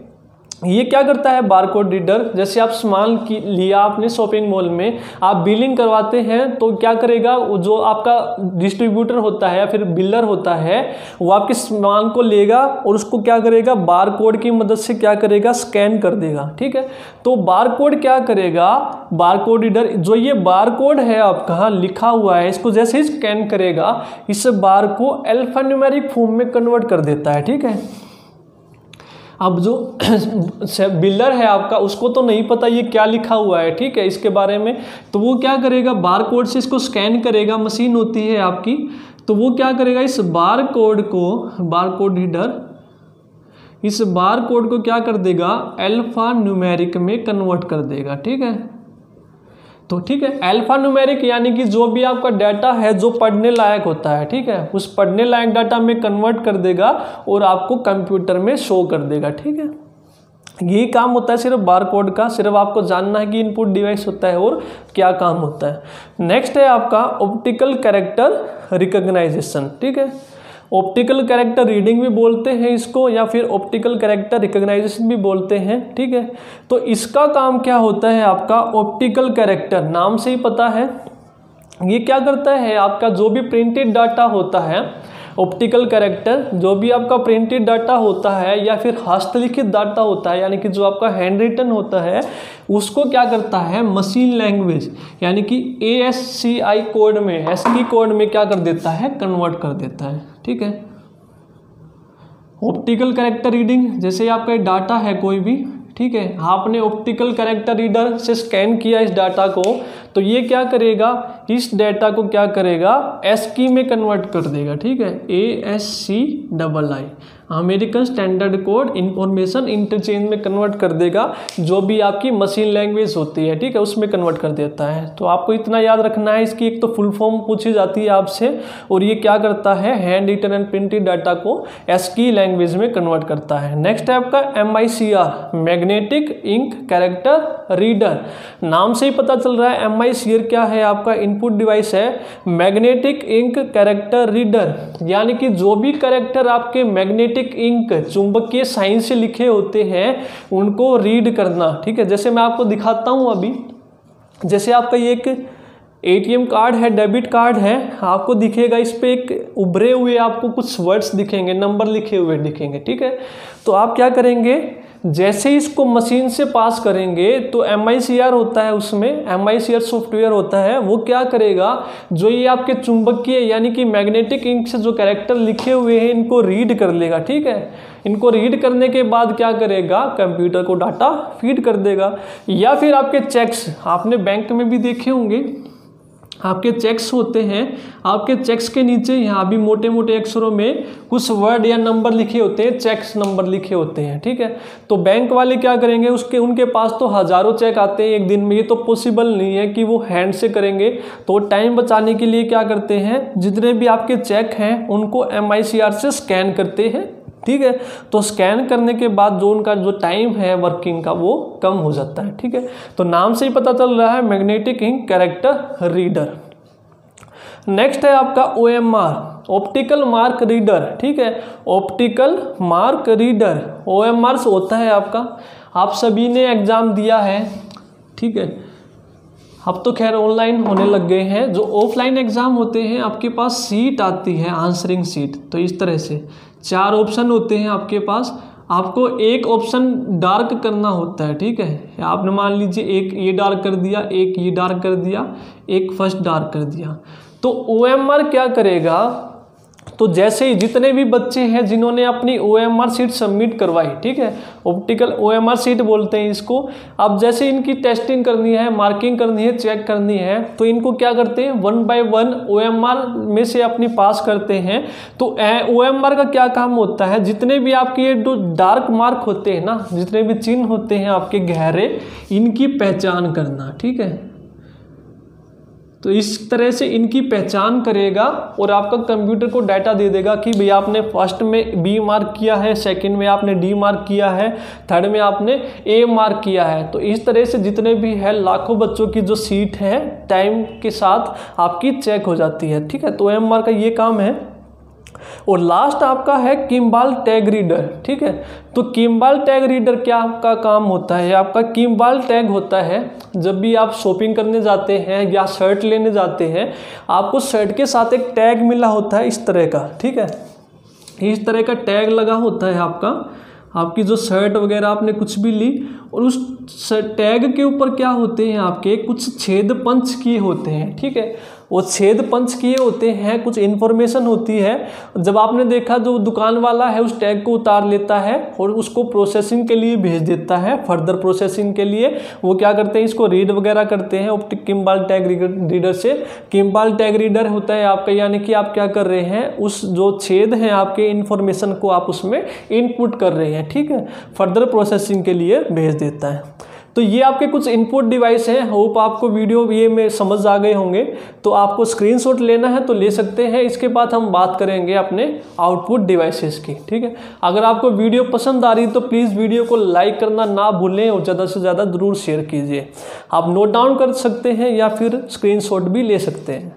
Speaker 1: ये क्या करता है बारकोड रीडर, जैसे आप सामान की लिया आपने शॉपिंग मॉल में, आप बिलिंग करवाते हैं, तो क्या करेगा, जो आपका डिस्ट्रीब्यूटर होता है या फिर बिलर होता है, वो आपके सामान को लेगा और उसको क्या करेगा, बारकोड की मदद से क्या करेगा, स्कैन कर देगा, ठीक है। तो बारकोड क्या करेगा, बारकोड रीडर जो ये बारकोड है आपका लिखा हुआ है, इसको जैसे ही स्कैन करेगा, इस बार को अल्फान्यूमेरिक फॉर्म में कन्वर्ट कर देता है, ठीक है। अब जो बिलर है आपका, उसको तो नहीं पता ये क्या लिखा हुआ है, ठीक है, इसके बारे में, तो वो क्या करेगा, बारकोड से इसको स्कैन करेगा, मशीन होती है आपकी, तो वो क्या करेगा, इस बारकोड को, बारकोड रीडर इस बारकोड को क्या कर देगा, अल्फा न्यूमेरिक में कन्वर्ट कर देगा, ठीक है। तो ठीक है, अल्फा न्यूमेरिक यानी कि जो भी आपका डाटा है जो पढ़ने लायक होता है, ठीक है, उस पढ़ने लायक डाटा में कन्वर्ट कर देगा और आपको कंप्यूटर में शो कर देगा, ठीक है। यही काम होता है सिर्फ बारकोड का, सिर्फ आपको जानना है कि इनपुट डिवाइस होता है और क्या काम होता है। नेक्स्ट है आपका ऑप्टिकल कैरेक्टर रिकॉग्नाइजेशन, ठीक है। ऑप्टिकल कैरेक्टर रीडिंग भी बोलते हैं इसको, या फिर ऑप्टिकल कैरेक्टर रिकॉग्नाइजेशन भी बोलते हैं, ठीक है। तो इसका काम क्या होता है, आपका ऑप्टिकल कैरेक्टर नाम से ही पता है, ये क्या करता है, आपका जो भी प्रिंटेड डाटा होता है, ऑप्टिकल कैरेक्टर जो भी आपका प्रिंटेड डाटा होता है या फिर हस्तलिखित डाटा होता है, यानी कि जो आपका हैंड रिटन होता है, उसको क्या करता है, मशीन लैंग्वेज यानी कि ASCII कोड में, ASCII कोड में क्या कर देता है, कन्वर्ट कर देता है, ठीक है। ऑप्टिकल कैरेक्टर रीडिंग, जैसे आपका डाटा है कोई भी, ठीक है, आपने ऑप्टिकल कैरेक्टर रीडर से स्कैन किया इस डाटा को, तो ये क्या करेगा, इस डेटा को क्या करेगा, ASCII में कन्वर्ट कर देगा, ठीक है, ASCII American standard code information interchange में कन्वर्ट कर देगा, जो भी आपकी मशीन लैंग्वेज होती है, ठीक है, उसमें कन्वर्ट कर देता है। तो आपको इतना याद रखना है, इसकी एक तो फुल फॉर्म पूछी जाती है आपसे, और ये क्या करता है, hand written and printed data को ASCII लैंग्वेज में कन्वर्ट करता है। नेक्स्ट है आपका MICR, magnetic ink character reader. नाम से ही पता चल रहा है MICR क्या है, आपका इनपुट डिवाइस है, मैग्नेटिक इंक कैरेक्टर रीडर, यानी कि जो भी कैरेक्टर आपके मैग्नेटिक इंक चुंबकीय साइन से लिखे होते हैं उनको रीड करना, ठीक है। जैसे मैं आपको दिखाता हूं अभी, जैसे आपका ये एक ATM कार्ड है, डेबिट कार्ड है, आपको दिखेगा इस पे एक उभरे हुए आपको कुछ वर्ड्स दिखेंगे, नंबर लिखे हुए दिखेंगे, ठीक है। तो आप क्या करेंगे, जैसे इसको मशीन से पास करेंगे तो MICR होता है, उसमें MICR सॉफ्टवेयर होता है, वो क्या करेगा, जो ये आपके चुंबकीय यानी कि मैग्नेटिक इंक से जो कैरेक्टर लिखे हुए हैं इनको रीड कर लेगा, ठीक है। इनको रीड करने के बाद क्या करेगा, कंप्यूटर को डाटा फीड कर देगा। या फिर आपके चेक्स, आपने बैंक में भी देखे होंगे, आपके चेक्स होते हैं, आपके चेक्स के नीचे यहाँ भी मोटे मोटे अक्षरों में कुछ वर्ड या नंबर लिखे होते हैं, चेक्स नंबर लिखे होते हैं, ठीक है। तो बैंक वाले क्या करेंगे, उनके पास तो हजारों चेक आते हैं एक दिन में, ये तो पॉसिबल नहीं है कि वो हैंड से करेंगे। तो टाइम बचाने के लिए क्या करते हैं, जितने भी आपके चेक हैं उनको MICR से स्कैन करते हैं, ठीक है। तो स्कैन करने के बाद जो उनका जो टाइम है वर्किंग का वो कम हो जाता है, ठीक है। तो नाम से ही पता चल रहा है magnetic ink character reader. Next है आपका OMR, ऑप्टिकल मार्क रीडर, ठीक है, ऑप्टिकल मार्क रीडर OMR होता है आपका। आप सभी ने एग्जाम दिया है, ठीक है, अब तो खैर ऑनलाइन होने लग गए हैं। जो ऑफलाइन एग्जाम होते हैं आपके पास सीट आती है, आंसरिंग सीट, तो इस तरह से 4 ऑप्शन होते हैं आपके पास, आपको एक ऑप्शन डार्क करना होता है, ठीक है। आपने मान लीजिए एक ये डार्क कर दिया, एक ये डार्क कर दिया, एक फर्स्ट डार्क कर दिया। तो OMR क्या करेगा, तो जैसे ही जितने भी बच्चे हैं जिन्होंने अपनी OMR सीट सबमिट करवाई, ठीक है, ऑप्टिकल OMR सीट बोलते हैं इसको। अब जैसे इनकी टेस्टिंग करनी है, मार्किंग करनी है, चेक करनी है, तो इनको क्या करते हैं, 1 बाय 1 OMR में से अपनी पास करते हैं। तो OMR का क्या काम होता है, जितने भी आपके ये जो डार्क मार्क होते हैं ना, जितने भी चिन्ह होते हैं आपके गहरे, इनकी पहचान करना, ठीक है। तो इस तरह से इनकी पहचान करेगा और आपका कंप्यूटर को डाटा दे देगा कि भैया आपने फर्स्ट में B मार्क किया है, सेकंड में आपने D मार्क किया है, थर्ड में आपने A मार्क किया है। तो इस तरह से जितने भी है लाखों बच्चों की जो सीट है टाइम के साथ आपकी चेक हो जाती है, ठीक है। तो OMR का ये काम है। और लास्ट आपका है किम्बाल टैग रीडर, ठीक है। तो किम्बाल टैग रीडर क्या आपका काम होता है, आपका किम्बाल टैग होता है जब भी आप शॉपिंग करने जाते हैं या शर्ट लेने जाते हैं, आपको शर्ट के साथ एक टैग मिला होता है इस तरह का, ठीक है, इस तरह का टैग लगा होता है आपकी जो शर्ट वगैरह आपने कुछ भी ली, और उस टैग के ऊपर क्या होते हैं, आपके कुछ छेद पंच किए होते हैं, ठीक है। वो छेद पंच किए होते हैं, कुछ इन्फॉर्मेशन होती है। जब आपने देखा जो दुकान वाला है उस टैग को उतार लेता है और उसको प्रोसेसिंग के लिए भेज देता है, फर्दर प्रोसेसिंग के लिए वो क्या करते हैं, इसको रीड वगैरह करते हैं ऑप्टिक किम्बाल टैग रीडर से। किम्बाल टैग रीडर होता है आपका, यानी कि आप क्या कर रहे हैं, उस जो छेद हैं आपके इन्फॉर्मेशन को आप उसमें इनपुट कर रहे हैं, ठीक है, फर्दर प्रोसेसिंग के लिए भेज देता है। तो ये आपके कुछ इनपुट डिवाइस हैं। होप आपको वीडियो ये में समझ आ गए होंगे। तो आपको स्क्रीनशॉट लेना है तो ले सकते हैं। इसके बाद हम बात करेंगे अपने आउटपुट डिवाइसेस की, ठीक है। अगर आपको वीडियो पसंद आ रही तो प्लीज़ वीडियो को लाइक करना ना भूलें और ज़्यादा से ज़्यादा ज़रूर शेयर कीजिए। आप नोट डाउन कर सकते हैं या फिर स्क्रीनशॉट भी ले सकते हैं।